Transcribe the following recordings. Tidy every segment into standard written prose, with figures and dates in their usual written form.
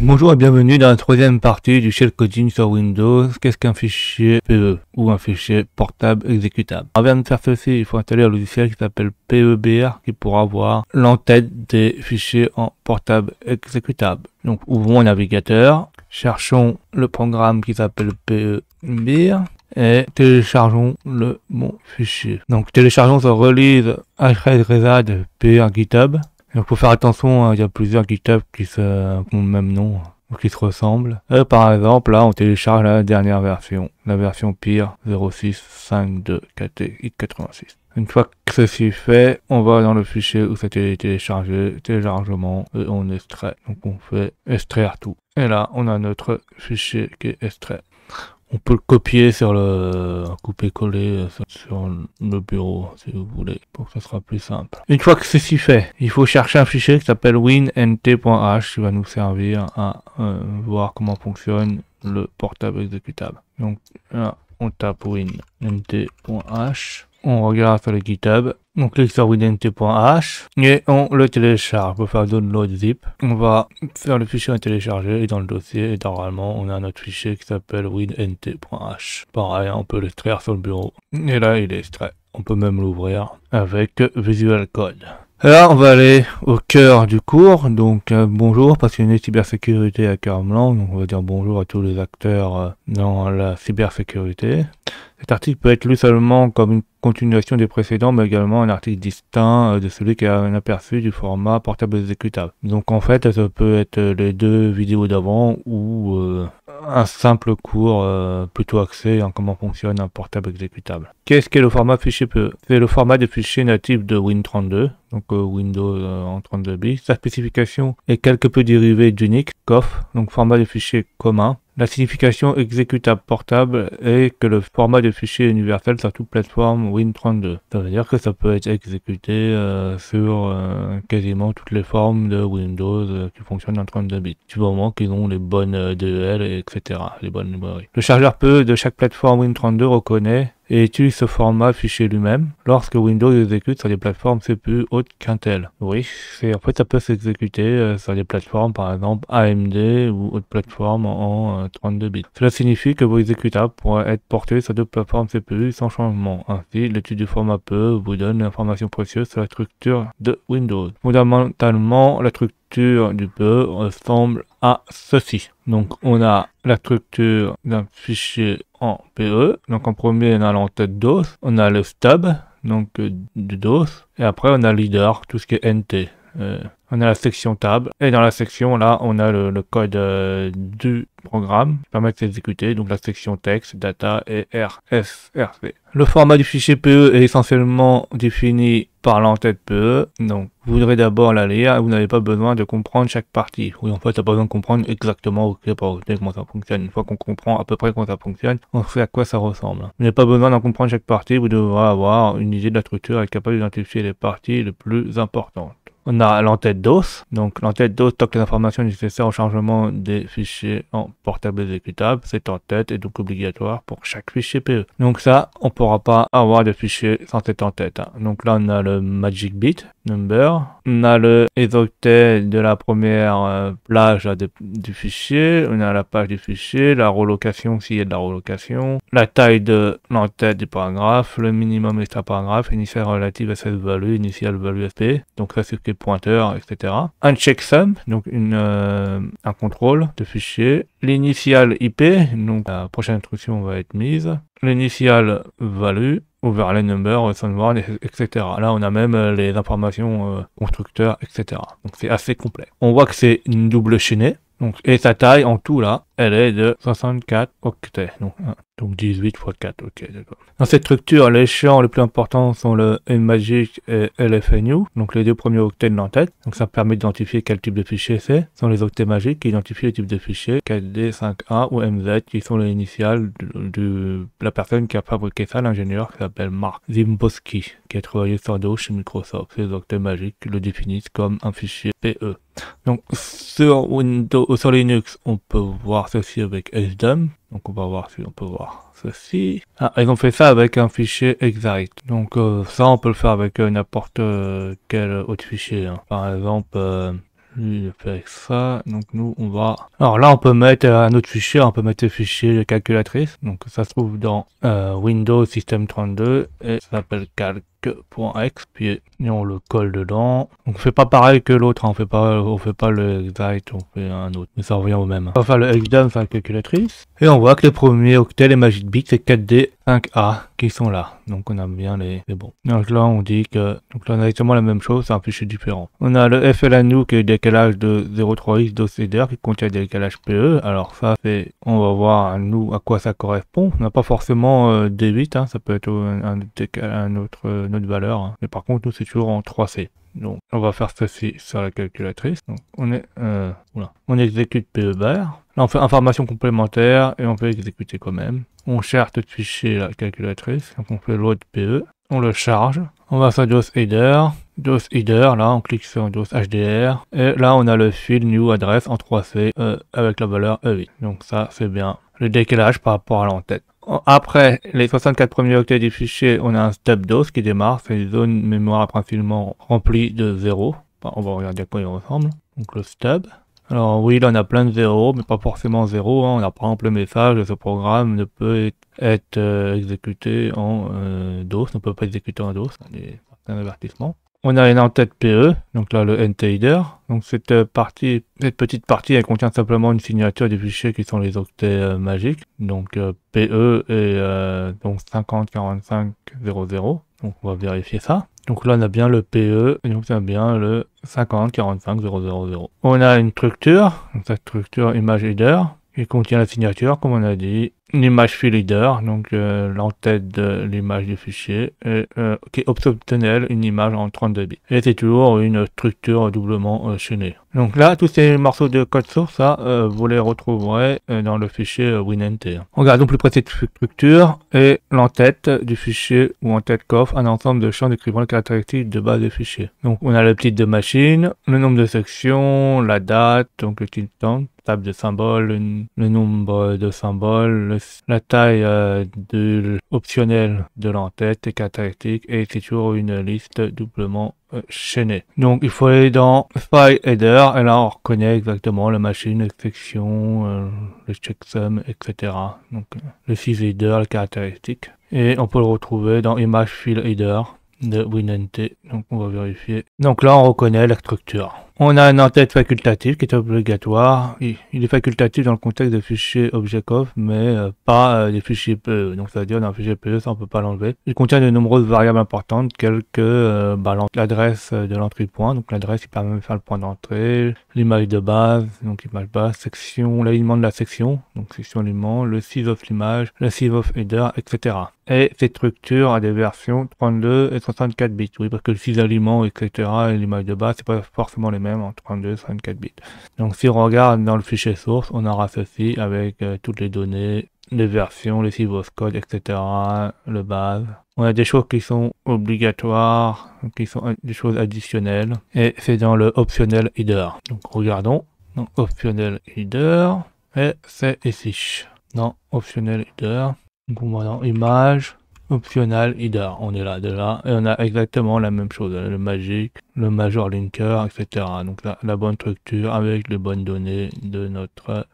Bonjour et bienvenue dans la troisième partie du shellcoding sur Windows. Qu'est-ce qu'un fichier PE ou un fichier portable exécutable? Avant de faire ceci, il faut installer un logiciel qui s'appelle PEBR qui pourra voir l'entête des fichiers en portable exécutable. Donc ouvrons un navigateur, cherchons le programme qui s'appelle PEBR et téléchargeons le bon fichier. Donc téléchargeons sur release hresad PR GitHub. Il faut faire attention, il y a plusieurs GitHub qui ont le même nom, qui se ressemblent. Et par exemple, là, on télécharge la dernière version, la version PIR 0652KTX86. Une fois que ceci est fait, on va dans le fichier où c'était téléchargé, téléchargement, et on extrait. Donc on fait extraire tout. Et là, on a notre fichier qui est extrait. On peut le copier sur le couper-coller sur le bureau si vous voulez, pour que ça sera plus simple. Une fois que ceci fait, il faut chercher un fichier qui s'appelle wint.h qui va nous servir à voir comment fonctionne le portable exécutable. Donc là, on tape wint.h. On regarde sur le GitHub, on clique sur wint.h et on le télécharge. Pour faire download zip, on va faire le fichier à télécharger et dans le dossier, et normalement on a notre fichier qui s'appelle wint.h. Pareil, on peut l'extraire sur le bureau. Et là, il est extrait. On peut même l'ouvrir avec Visual Code. Là, on va aller au cœur du cours. Donc, bonjour, passionné de cybersécurité à Cœur Blanc. Donc, on va dire bonjour à tous les acteurs dans la cybersécurité. Cet article peut être lu seulement comme une continuation des précédents, mais également un article distinct de celui qui a un aperçu du format portable exécutable. Donc en fait, ça peut être les deux vidéos d'avant ou un simple cours plutôt axé en comment fonctionne un portable exécutable. Qu'est-ce qu'est le format fichier PE? C'est le format de fichier natif de Win32, donc Windows en 32 bits. Sa spécification est quelque peu dérivée d'Unix, COF, donc format de fichier commun. La signification exécutable portable est que le format de fichier universel sur toute plateforme Win32. Ça veut dire que ça peut être exécuté sur quasiment toutes les formes de Windows qui fonctionnent en 32 bits. Du moment qu'ils ont les bonnes DEL, etc. Les bonnes librairies. Le chargeur PE de chaque plateforme Win32 reconnaît et utilise ce format fichier lui-même lorsque Windows exécute sur des plateformes CPU autres qu'Intel. Oui, en fait ça peut s'exécuter sur des plateformes par exemple AMD ou autres plateformes en 32 bits. Cela signifie que vos exécutables pourraient être portés sur deux plateformes CPU sans changement. Ainsi, l'étude du format PE vous donne l'information précieuse sur la structure de Windows. Fondamentalement, la structure du PE ressemble à ceci. Donc on a la structure d'un fichier en PE. Donc en premier on a l'entête DOS, on a le stub, donc du DOS, et après on a leader, tout ce qui est NT. On a la section table, et dans la section là on a le code du programme qui permet de s'exécuter, donc la section texte, data et RSRC. Le format du fichier PE est essentiellement défini par l'entête PE, donc vous voudrez d'abord la lire et vous n'avez pas besoin de comprendre chaque partie. Oui, en fait, t'as pas besoin de comprendre exactement octet par octet comment ça fonctionne. Une fois qu'on comprend à peu près comment ça fonctionne, on sait à quoi ça ressemble. Vous n'avez pas besoin d'en comprendre chaque partie, vous devrez avoir une idée de la structure et être capable d'identifier les parties les plus importantes. On a l'entête DOS, donc l'entête DOS stocke les informations nécessaires au chargement des fichiers en portable exécutable. Cette entête est donc obligatoire pour chaque fichier PE. Donc ça, on ne pourra pas avoir de fichier sans cette entête. Donc là, on a le magic bit number, on a les octets de la première plage du fichier, on a la page du fichier, la relocation s'il y a de la relocation, la taille de l'entête du paragraphe, le minimum extra paragraphe, initial relative à cette value, initial value SP, donc ça c'est ce qui est pointeur, etc. Un checksum, donc un contrôle de fichier, l'initial IP, donc la prochaine instruction va être mise, l'initial value, overlay number, sunward, etc. Là, on a même les informations constructeurs, etc. Donc, c'est assez complet. On voit que c'est une double chaînée. Donc, et sa taille en tout là, elle est de 64 octets. Donc 18 x 4, ok, d'accord. Dans cette structure, les champs les plus importants sont le MMagic et LFNU, donc les deux premiers octets de l'entête. Donc ça permet d'identifier quel type de fichier c'est. Ce sont les octets magiques qui identifient le type de fichier 4D, 5A ou MZ, qui sont les initiales de la personne qui a fabriqué ça, l'ingénieur qui s'appelle Mark Zimboski, qui a travaillé sur DOS chez Microsoft. Ces octets magiques le définissent comme un fichier PE. Donc sur Windows ou sur Linux, on peut voir ceci avec SDUM. Donc on va voir si on peut voir ceci. Ah, ils ont fait ça avec un fichier exact. Donc ça on peut le faire avec n'importe quel autre fichier. Par exemple lui il fait avec ça. Donc nous on va... Alors là on peut mettre un autre fichier, on peut mettre le fichier de calculatrice. Donc ça se trouve dans Windows System 32 et ça s'appelle calc.x, puis et on le colle dedans. Donc on fait pas pareil que l'autre, hein. On fait pas le exact, on fait un autre, mais ça revient au même. On va faire le XDUM sur la calculatrice et on voit que les premiers octets, les magic bits, c'est 4D 5A qui sont là. Donc on a bien les bons. Donc là on dit que donc là on a exactement la même chose, c'est un fichier différent. On a le FLANU qui est le décalage de 0.3x d'OCDR qui contient le décalage PE. Alors ça c'est, on va voir nous à quoi ça correspond. On n'a pas forcément des 8, hein. Ça peut être une autre valeur, hein. Mais par contre nous c'est toujours en 3C. Donc on va faire ceci sur la calculatrice. Donc on est on exécute PE bar. Là on fait information complémentaire et on peut exécuter quand même. On cherche le fichier la calculatrice. Donc on fait load PE. On le charge. On va sur DOS Header. DOS Header, là on clique sur DOS HDR. Et là on a le file new address en 3C avec la valeur E8. Donc ça c'est bien le décalage par rapport à l'entête. Après les 64 premiers octets du fichier, on a un stub DOS qui démarre, c'est une zone mémoire principalement remplie de 0. Enfin, on va regarder à quoi il ressemble. Donc le stub. Alors oui, là on a plein de 0, mais pas forcément 0. Hein. On a par exemple le message de ce programme ne peut être exécuté en DOS, ne peut pas exécuter en DOS, il y a certains avertissements. On a une entête PE, donc là le NT-header. Donc cette petite partie, elle contient simplement une signature des fichiers qui sont les octets magiques. Donc PE et donc 504500. Donc on va vérifier ça. Donc là on a bien le PE et donc on a bien le 504500. On a une structure, donc cette structure image header qui contient la signature comme on a dit. Une image file header, donc l'entête de l'image du fichier, et, qui est optionnelle, une image en 32 bits. Et c'est toujours une structure doublement chaînée. Donc là, tous ces morceaux de code source, ça, vous les retrouverez dans le fichier WinNT. Regardons plus près cette structure et l'entête du fichier ou entête coffre, un ensemble de champs décrivant les caractéristiques de base du fichier. Donc on a le titre de machine, le nombre de sections, la date, donc le titre table de symboles, le nombre de symboles, la taille optionnelle de l'entête et caractéristiques, et c'est toujours une liste doublement chaînée. Donc il faut aller dans File Header et là on reconnaît exactement la machine, les sections, le checksum, etc. Donc le sys header, les caractéristiques. Et on peut le retrouver dans Image File Header de WinNT. Donc on va vérifier. Donc là on reconnaît la structure. On a une entête facultative qui est obligatoire. Il est facultatif dans le contexte des fichiers object-conf, mais pas des fichiers PE. Donc ça veut dire dans un fichier PE, ça on peut pas l'enlever. Il contient de nombreuses variables importantes, telles que l'adresse de l'entrée point. Donc l'adresse, il permet de faire le point d'entrée, l'image de base, donc image base, section, l'alignement de la section, donc section alignement, le size of l'image, le size of header, etc. Et cette structure a des versions 32 et 64 bits. Oui, parce que le size alignement, etc. et l'image de base, c'est pas forcément les mêmes en 32 et 64 bits. Donc si on regarde dans le fichier source, on aura ceci avec toutes les données, les versions, les source code, etc. le base. On a des choses qui sont obligatoires, qui sont des choses additionnelles. Et c'est dans le optionnel header. Donc regardons. Donc optionnel header. Et c'est ici. Dans optionnel header. Donc on va dans image, optional header, on est là, et on a exactement la même chose, le magic, le major linker, etc. Donc la bonne structure avec les bonnes données de notre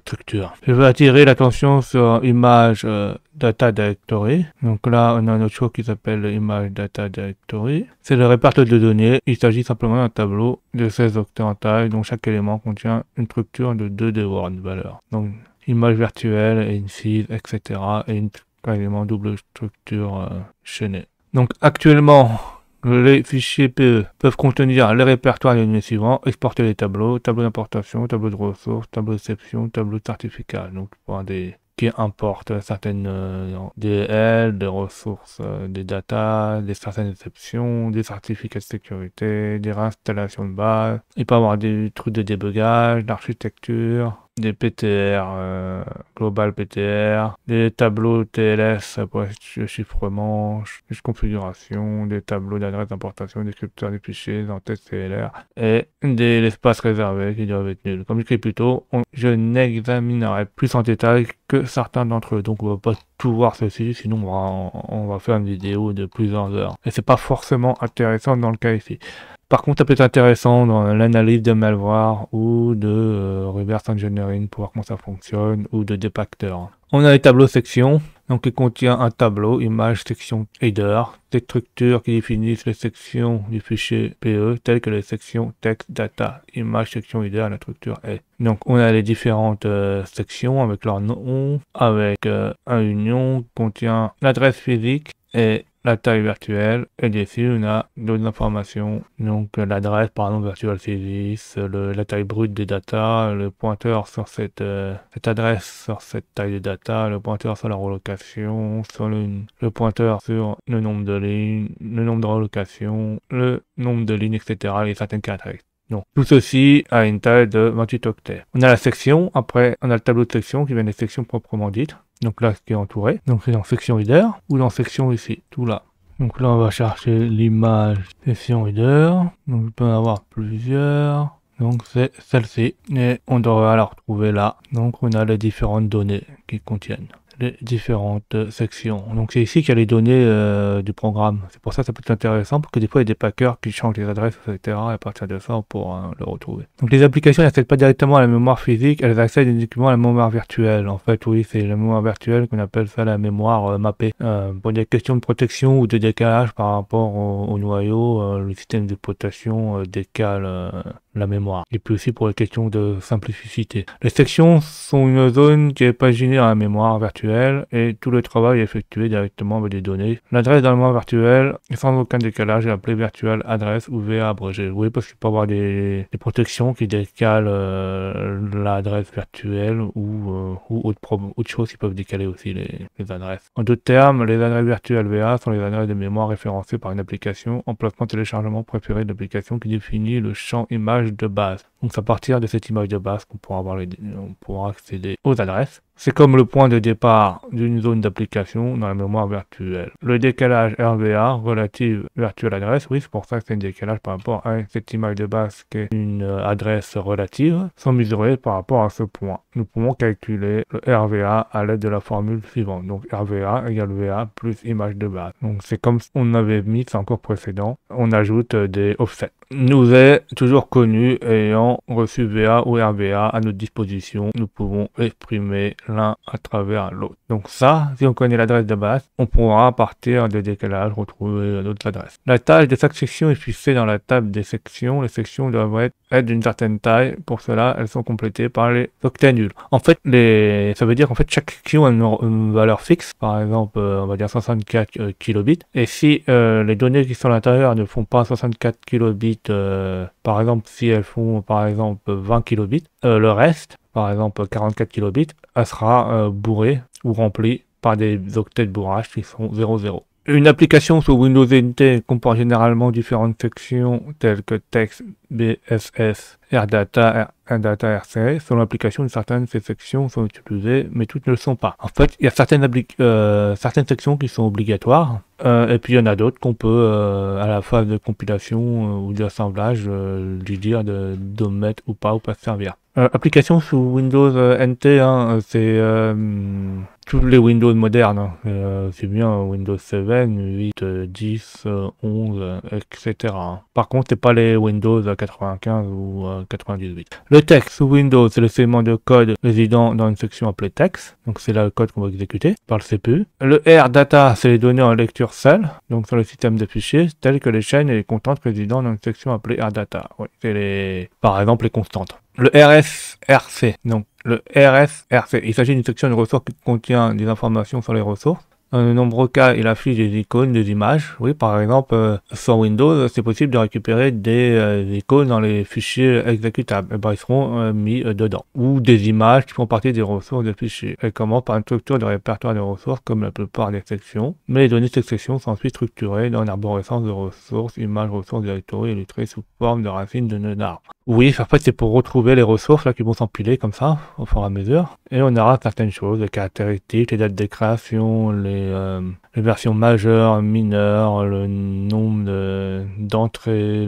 structure. Je veux attirer l'attention sur image data directory. Donc là on a une autre chose qui s'appelle image data directory. C'est le répertoire de données. Il s'agit simplement d'un tableau de 16 octets en taille, dont chaque élément contient une structure de 2 de valeur. Donc image virtuelle et une size, etc. et une carrément double structure chaînée. Donc actuellement, les fichiers PE peuvent contenir les répertoires des données suivants, exporter les tableaux, tableau d'importation, tableau de ressources, tableau d'exception, tableau de certificat. Donc pour des qui importent certaines DL, des ressources, des data, des certaines exceptions, des certificats de sécurité, des réinstallations de base. Il peut y avoir des trucs de débugage, d'architecture, des PTR, global PTR, des tableaux TLS pour le chiffrement, configuration, des tableaux d'adresse d'importation, descripteurs des fichiers, entêtes CLR, et des espaces réservés qui doivent être nuls. Comme écrit plus tôt, je n'examinerai plus en détail que certains d'entre eux, donc on va pas tout voir ceci, sinon on va faire une vidéo de plusieurs heures. Et c'est pas forcément intéressant dans le cas ici. Par contre, ça peut être intéressant dans l'analyse de malware ou de reverse engineering pour voir comment ça fonctionne, ou de dépacteur. On a les tableaux sections, donc qui contient un tableau, image, section, header, des structures qui définissent les sections du fichier PE, telles que les sections texte, data, image, section, header, la structure est. Donc on a les différentes sections avec leur nom, avec un union, contient l'adresse physique et la taille virtuelle, et dessus on a d'autres informations, donc l'adresse par exemple virtual service, la taille brute des data, le pointeur sur cette adresse, sur cette taille de data, le pointeur sur la relocation, sur le pointeur sur le nombre de lignes, le nombre de relocations, le nombre de lignes, etc. et certaines caractéristiques. Donc, tout ceci a une taille de 28 octets. On a la section, après on a le tableau de section qui vient des sections proprement dites. Donc là, ce qui est entouré. Donc c'est dans section header ou dans section ici, tout là. Donc là, on va chercher l'image section header. Donc il peut en avoir plusieurs. Donc c'est celle-ci. Et on devra la retrouver là. Donc on a les différentes données qui contiennent les différentes sections. Donc c'est ici qu'il y a les données du programme. C'est pour ça que ça peut être intéressant, parce que des fois il y a des packers qui changent les adresses, etc. Et à partir de ça, on pourra le retrouver. Donc les applications n'accèdent pas directement à la mémoire physique, elles accèdent uniquement à la mémoire virtuelle. En fait, oui, c'est la mémoire virtuelle qu'on appelle ça la mémoire mappée. Pour des questions de protection ou de décalage par rapport au noyau, le système d'exploitation décale la mémoire. Et puis aussi pour les questions de simplicité. Les sections sont une zone qui est paginée à la mémoire virtuelle et tout le travail est effectué directement avec des données. L'adresse dans la mémoire virtuelle, sans aucun décalage, est appelée virtual address ou VA abrégé. Oui, parce qu'il peut y avoir des protections qui décalent l'adresse virtuelle ou autre chose qui peuvent décaler aussi les adresses. En d'autres termes, les adresses virtuelles VA sont les adresses de mémoire référencées par une application, emplacement téléchargement préféré de l'application qui définit le champ image de base. Donc c'est à partir de cette image de base qu'on pourra accéder aux adresses. C'est comme le point de départ d'une zone d'application dans la mémoire virtuelle. Le décalage RVA, relative virtual address, oui, c'est pour ça que c'est un décalage par rapport à cette image de base qui est une adresse relative, sont mesurés par rapport à ce point. Nous pouvons calculer le RVA à l'aide de la formule suivante. Donc RVA égale VA plus image de base. Donc c'est comme on avait mis, c'est encore précédent, on ajoute des offsets. Nous est toujours connu ayant reçu VA ou RVA à notre disposition, nous pouvons exprimer l'un à travers l'autre. Donc ça, si on connaît l'adresse de base, on pourra à partir de décalage retrouver d'autres adresses. La taille de chaque section est fixée dans la table des sections. Les sections doivent être d'une certaine taille. Pour cela, elles sont complétées par les octets nuls. En fait, ça veut dire qu'en fait chaque section a une valeur fixe. Par exemple, on va dire 64 kilobits. Et si les données qui sont à l'intérieur ne font pas 64 kilobits, par exemple, si elles font par exemple 20 kilobits, le reste, par exemple 44 kilobits, elle sera bourrée ou remplie par des octets de bourrage qui sont 00. Une application sous Windows NT comporte généralement différentes sections telles que texte, BSS, RData, RData, RC. Selon l'application, certaines de ces sections sont utilisées, mais toutes ne le sont pas. En fait, il y a certaines sections qui sont obligatoires, et puis il y en a d'autres qu'on peut, à la phase de compilation ou d'assemblage, lui dire de mettre ou pas se servir. Application sous Windows NT, hein, c'est tous les Windows modernes, c'est bien Windows 7, 8, 10, 11, etc. Par contre, c'est pas les Windows 95 ou 98. Le texte sous Windows, c'est le segment de code résidant dans une section appelée texte, donc c'est là le code qu'on va exécuter par le CPU. Le RData, c'est les données en lecture seule, donc sur le système de fichiers, telles que les chaînes et les constantes résidant dans une section appelée RData. Oui, c'est par exemple les constantes. Le RSRC, donc le RSRC, il s'agit d'une section de ressources qui contient des informations sur les ressources. Dans de nombreux cas, il affiche des icônes, des images. Oui, par exemple, sur Windows, c'est possible de récupérer des icônes dans les fichiers exécutables. Et ben, ils seront mis dedans. Ou des images qui font partie des ressources de fichiers. Elles commencent par une structure de répertoire de ressources, comme la plupart des sections. Mais les données de cette section sont ensuite structurées dans une arborescence de ressources, images, ressources, directory, illustrées sous forme de racines de nœuds d'arbres. Oui, en fait, c'est pour retrouver les ressources là qui vont s'empiler comme ça, au fur et à mesure. Et on aura certaines choses, les caractéristiques, les dates de création, les versions majeures, mineures, le nombre d'entrées,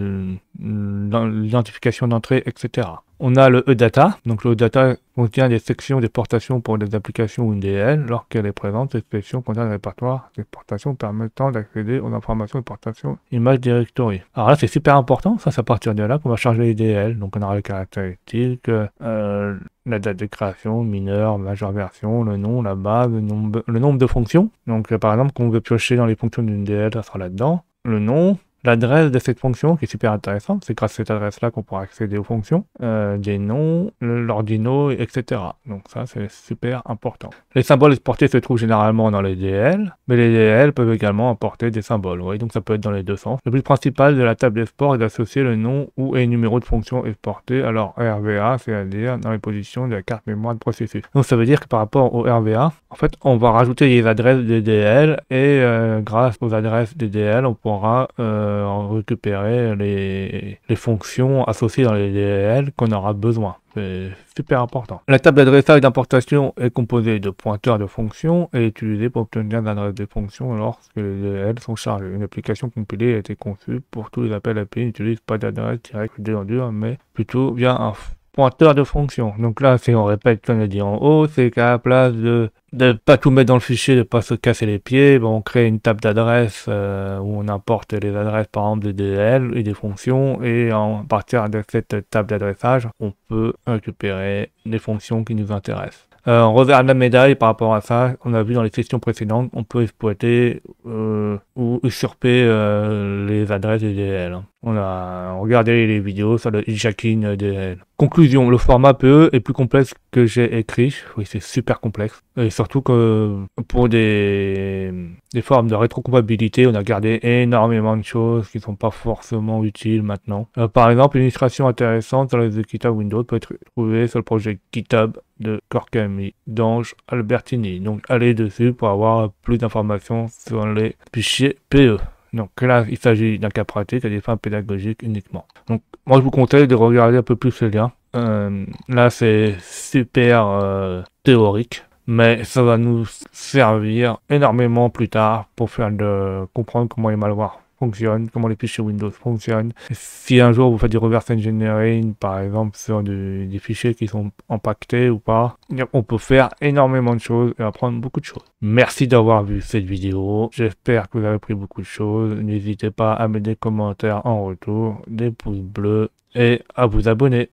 l'identification d'entrée, etc. On a le eData. Donc le eData contient des sections d'exportation pour des applications ou une DL. Lorsqu'elle est présente, cette section contient un répertoire d'exportation permettant d'accéder aux informations d'exportation image directory. Alors là, c'est super important. Ça, c'est à partir de là qu'on va charger les DL. Donc on aura les caractéristiques, la date de création, mineur, majeure version, le nom, la base, le nombre de fonctions. Donc par exemple, quand on veut piocher dans les fonctions d'une DL, ça sera là-dedans. Le nom, l'adresse de cette fonction qui est super intéressante, c'est grâce à cette adresse-là qu'on pourra accéder aux fonctions, des noms, l'ordino, etc. Donc ça, c'est super important. Les symboles exportés se trouvent généralement dans les DL, mais les DL peuvent également apporter des symboles. Oui, donc ça peut être dans les deux sens. Le but principal de la table d'export est d'associer le nom ou et numéro de fonction exportée à leur RVA, c'est-à-dire dans les positions de la carte mémoire de processus. Donc ça veut dire que par rapport au RVA, en fait, on va rajouter les adresses des DL et grâce aux adresses des DL, on pourra récupérer les fonctions associées dans les DL qu'on aura besoin. C'est super important. La table d'adressage d'importation est composée de pointeurs de fonctions et est utilisée pour obtenir l'adresse des fonctions lorsque les DL sont chargés. Une application compilée a été conçue pour tous les appels API n'utilise pas d'adresse directe en dur, mais plutôt via un pointeur de fonction. Donc là, si on répète comme on a dit en haut, c'est qu'à la place de pas tout mettre dans le fichier, de pas se casser les pieds, on crée une table d'adresse où on importe les adresses par exemple des DL et des fonctions, et à partir de cette table d'adressage, on peut récupérer les fonctions qui nous intéressent. En revers de la médaille par rapport à ça, on a vu dans les sessions précédentes, on peut exploiter ou usurper les adresses des DL. On a regardé les vidéos sur le hijacking DL. Conclusion, le format PE est plus complexe que j'ai écrit. Oui, c'est super complexe. Et surtout que pour des formes de rétrocompatibilité, on a gardé énormément de choses qui ne sont pas forcément utiles maintenant. Par exemple, une illustration intéressante sur les GitHub Windows peut être trouvée sur le projet GitHub de Korkami, d'Ange Albertini. Donc allez dessus pour avoir plus d'informations sur les fichiers PE. Donc là, il s'agit d'un cas pratique à des fins pédagogiques uniquement. Donc moi, je vous conseille de regarder un peu plus ce lien. Là, c'est super théorique, mais ça va nous servir énormément plus tard pour comprendre comment les malwares fonctionnent, comment les fichiers Windows fonctionnent. Si un jour vous faites du reverse engineering, par exemple, sur des fichiers qui sont impactés ou pas, on peut faire énormément de choses et apprendre beaucoup de choses. Merci d'avoir vu cette vidéo. J'espère que vous avez appris beaucoup de choses. N'hésitez pas à mettre des commentaires en retour, des pouces bleus et à vous abonner.